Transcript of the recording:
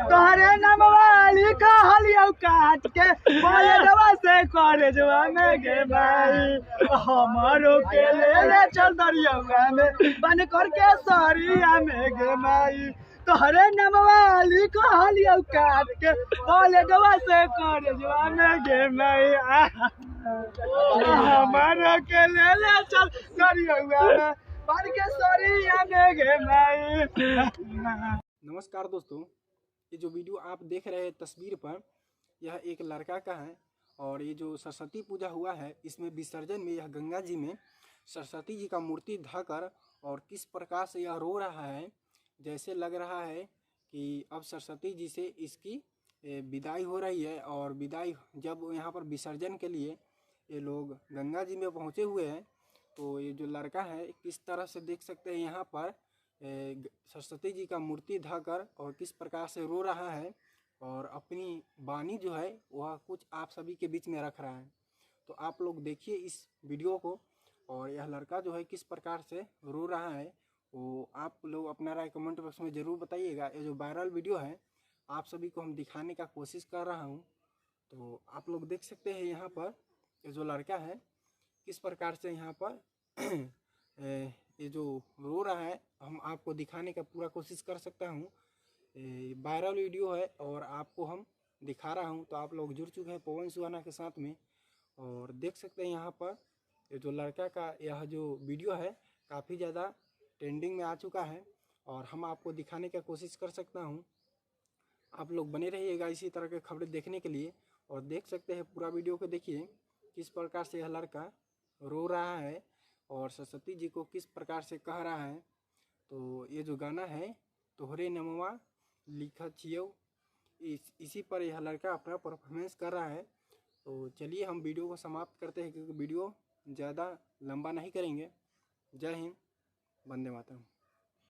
तोहरे नाम वाली कहलियो काट के कॉलेजवा से कॉलेजवा में गे भाई हमारो के ले चल दरिया में बन करके सरिया में गे भाई तोहरे नाम वाली कहलियो काट के कॉलेजवा से कॉलेजवा में गे भाई हमारो के ले चल दरिया में बन के सरिया में गे भाई। नमस्कार दोस्तों, ये जो वीडियो आप देख रहे हैं तस्वीर पर, यह एक लड़का का है और ये जो सरस्वती पूजा हुआ है इसमें विसर्जन में यह गंगा जी में सरस्वती जी का मूर्ति धकर और किस प्रकार से यह रो रहा है, जैसे लग रहा है कि अब सरस्वती जी से इसकी विदाई हो रही है। और विदाई जब यहाँ पर विसर्जन के लिए ये लोग गंगा जी में पहुँचे हुए हैं, तो ये जो लड़का है किस तरह से देख सकते हैं यहाँ पर सरस्वती जी का मूर्ति धकर और किस प्रकार से रो रहा है और अपनी वाणी जो है वह कुछ आप सभी के बीच में रख रहा है। तो आप लोग देखिए इस वीडियो को और यह लड़का जो है किस प्रकार से रो रहा है वो आप लोग अपना राय कमेंट बॉक्स में ज़रूर बताइएगा। ये जो वायरल वीडियो है आप सभी को हम दिखाने का कोशिश कर रहा हूँ। तो आप लोग देख सकते हैं यहाँ पर ये जो लड़का है किस प्रकार से यहाँ पर ये जो रो रहा है हम आपको दिखाने का पूरा कोशिश कर सकता हूँ। वायरल वीडियो है और आपको हम दिखा रहा हूँ। तो आप लोग जुड़ चुके हैं पवन सुहाना के साथ में और देख सकते हैं यहाँ पर ये जो लड़का का यह जो वीडियो है काफ़ी ज़्यादा ट्रेंडिंग में आ चुका है और हम आपको दिखाने का कोशिश कर सकता हूँ। आप लोग बने रहिएगा इसी तरह के खबरें देखने के लिए और देख सकते हैं पूरा वीडियो को देखिए किस प्रकार से यह लड़का रो रहा है और सरस्वती जी को किस प्रकार से कह रहा है। तो ये जो गाना है तोहरे नमवा लिखा छियो इसी पर यह लड़का अपना परफॉर्मेंस कर रहा है। तो चलिए हम वीडियो को समाप्त करते हैं क्योंकि वीडियो ज़्यादा लंबा नहीं करेंगे। जय हिंद, वंदे मातरम।